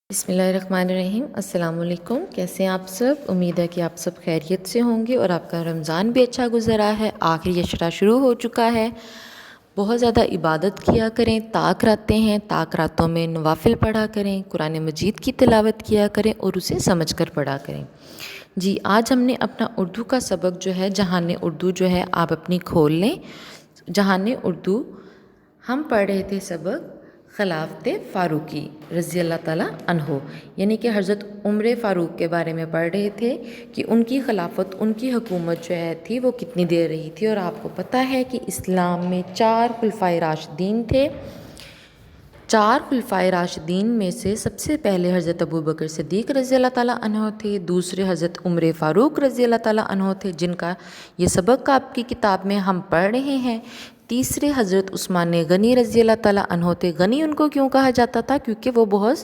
بسم اللہ الرحمن الرحیم۔ السلام علیکم، کیسے ہیں آپ سب؟ امید ہے کہ آپ سب خیریت سے ہوں گے اور آپ کا رمضان بھی اچھا گزرا ہے۔ آخری عشرہ شروع ہو چکا ہے۔ بہت زیادہ عبادت کیا کریں، طاق راتیں ہیں، طاق راتوں میں نوافل پڑھا کریں، قرآن مجید کی تلاوت کیا کریں اور اسے سمجھ کر پڑھا کریں۔ جی، آج ہم نے اپنا اردو کا سبق جو ہے جہان اردو جو ہے آپ اپنی کھول لیں۔ جہان اردو ہم پڑھ رہے تھے سبق خلافت فاروقی رضی اللہ تعالیٰ عنہ، یعنی کہ حضرت عمر فاروق کے بارے میں پڑھ رہے تھے کہ ان کی خلافت، ان کی حکومت جو ہے تھی وہ کتنی دیر رہی تھی۔ اور آپ کو پتہ ہے کہ اسلام میں 4 خلفائے راشدین تھے۔ 4 خلفائے راشدین میں سے سب سے پہلے حضرت ابوبکر صدیق رضی اللہ تعالیٰ عنہ تھے، دوسرے حضرت عمر فاروق رضی اللہ تعالیٰ عنہ تھے جن کا یہ سبق آپ کی کتاب میں ہم پڑھ رہے ہیں، تیسرے حضرت عثمان غنی رضی اللہ تعالیٰ عنہ تھے۔ غنی ان کو کیوں کہا جاتا تھا؟ کیونکہ وہ بہت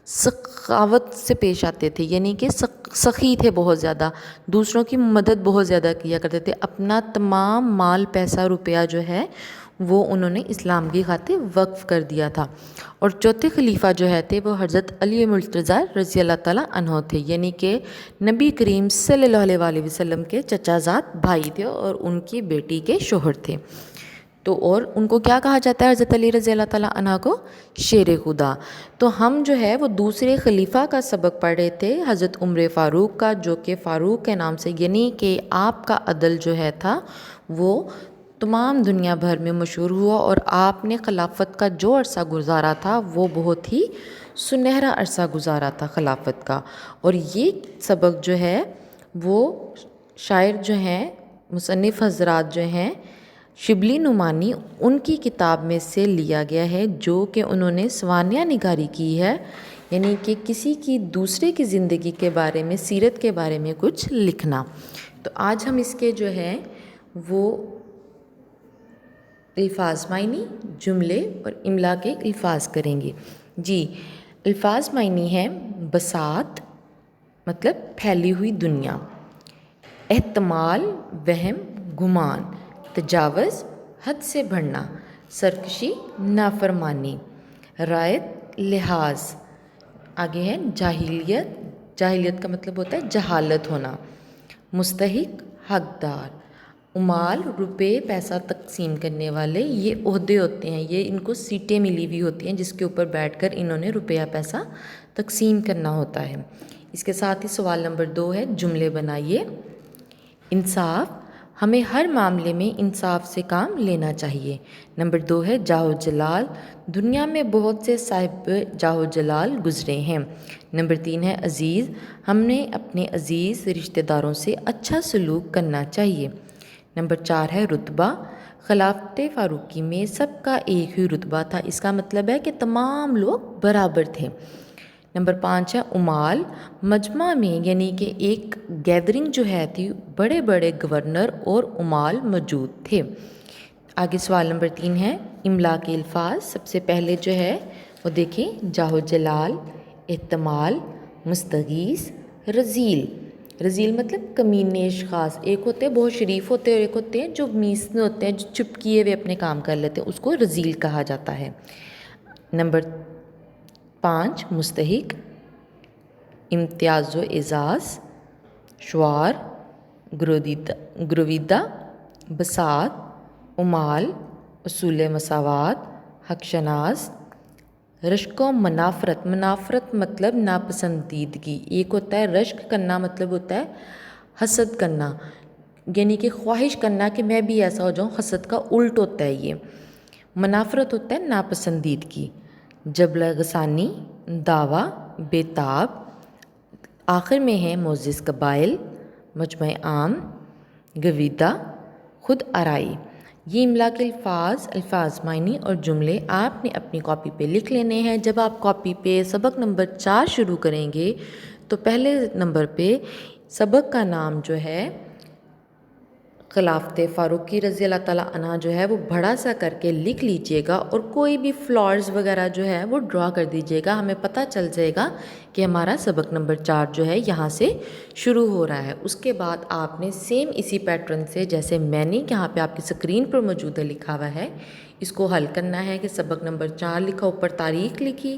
سخاوت سے پیش آتے تھے، یعنی کہ سخی تھے، بہت زیادہ دوسروں کی مدد بہت زیادہ کیا کرتے تھے۔ اپنا تمام مال، پیسہ، روپیہ جو ہے وہ انہوں نے اسلام کی خاطر وقف کر دیا تھا۔ اور چوتھے خلیفہ جو ہے تھے وہ حضرت علی مرتضیٰ رضی اللہ تعالیٰ عنہ تھے، یعنی کہ نبی کریم صلی اللہ علیہ وسلم کے چچا زاد بھائی تھے اور ان کی بیٹی کے شوہر تھے۔ تو اور ان کو کیا کہا جاتا ہے حضرت علی رضی اللہ تعالیٰ عنہ کو؟ شیر خدا۔ تو ہم جو ہے وہ دوسرے خلیفہ کا سبق پڑھ رہے تھے حضرت عمر فاروق کا، جو کہ فاروق کے نام سے، یعنی کہ آپ کا عدل جو ہے تھا وہ تمام دنیا بھر میں مشہور ہوا، اور آپ نے خلافت کا جو عرصہ گزارا تھا وہ بہت ہی سنہرا عرصہ گزارا تھا خلافت کا۔ اور یہ سبق جو ہے وہ شاعر جو ہیں، مصنف حضرات جو ہیں، شبلی نعمانی، ان کی کتاب میں سے لیا گیا ہے، جو کہ انہوں نے سوانح نگاری کی ہے، یعنی کہ کسی کی دوسرے کی زندگی کے بارے میں، سیرت کے بارے میں کچھ لکھنا۔ تو آج ہم اس کے جو ہے وہ الفاظ معنی، جملے اور املا کے الفاظ کریں گے۔ جی، الفاظ معنی ہے: بساط مطلب پھیلی ہوئی دنیا، احتمال وہم گمان، تجاوز حد سے بڑھنا، سرکشی نافرمانی، رعایت لحاظ، آگے ہے جاہلیت، جاہلیت کا مطلب ہوتا ہے جہالت ہونا، مستحق حقدار، امال روپے پیسہ تقسیم کرنے والے، یہ عہدے ہوتے ہیں، یہ ان کو سیٹیں ملی ہوئی ہوتی ہیں جس کے اوپر بیٹھ کر انہوں نے روپیہ پیسہ تقسیم کرنا ہوتا ہے۔ اس کے ساتھ ہی سوال نمبر 2 ہے، جملے بنائیے۔ انصاف، ہمیں ہر معاملے میں انصاف سے کام لینا چاہیے۔ نمبر 2 ہے جاہ و جلال، دنیا میں بہت سے صاحب جاہ و جلال گزرے ہیں۔ نمبر 3 ہے عزیز، ہم نے اپنے عزیز رشتہ داروں سے اچھا سلوک کرنا چاہیے۔ نمبر 4 ہے رتبہ، خلافت فاروقی میں سب کا ایک ہی رتبہ تھا، اس کا مطلب ہے کہ تمام لوگ برابر تھے۔ نمبر 5 ہے امال، مجمع میں یعنی کہ ایک گیدرنگ جو ہے تھی، بڑے بڑے گورنر اور امال موجود تھے۔ آگے سوال نمبر 3 ہے املا کے الفاظ۔ سب سے پہلے جو ہے وہ دیکھیں، جاہ و جلال، احتمال، مستغیث، رذیل۔ رذیل مطلب کمینے اشخاص، ایک ہوتے ہیں بہت شریف ہوتے ہیں اور ایک ہوتے ہیں جو میسن ہوتے ہیں، جو چپ کیے ہوئے اپنے کام کر لیتے ہیں، اس کو رذیل کہا جاتا ہے۔ نمبر 5 مستحق، امتیاز و اعزاز، شعار، گرویدہ، بساط، امال، اصول مساوات، حق شناس، رشک و منافرت۔ منافرت مطلب ناپسندیدگی، ایک ہوتا ہے رشک کرنا، مطلب ہوتا ہے حسد کرنا، یعنی کہ خواہش کرنا کہ میں بھی ایسا ہو جاؤں، حسد کا الٹ ہوتا ہے یہ۔ منافرت ہوتا ہے ناپسندیدگی۔ جبل غسانی، دعویٰ، بیتاب، آخر میں ہے معزز قبائل، مجمع عام، گویدہ، خود آرائی۔ یہ املا کے الفاظ معنی اور جملے آپ نے اپنی کاپی پہ لکھ لینے ہیں۔ جب آپ کاپی پہ سبق نمبر 4 شروع کریں گے تو پہلے نمبر پہ سبق کا نام جو ہے خلافت فاروقی رضی اللہ تعالیٰ عنہ جو ہے وہ بڑا سا کر کے لکھ لیجئے گا، اور کوئی بھی فلاورز وغیرہ جو ہے وہ ڈرا کر دیجئے گا، ہمیں پتہ چل جائے گا کہ ہمارا سبق نمبر 4 جو ہے یہاں سے شروع ہو رہا ہے۔ اس کے بعد آپ نے سیم اسی پیٹرن سے، جیسے میں نے یہاں پہ آپ کی اسکرین پر موجود ہے لکھا ہوا ہے، اس کو حل کرنا ہے کہ سبق نمبر 4 لکھا، اوپر تاریخ لکھی،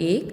1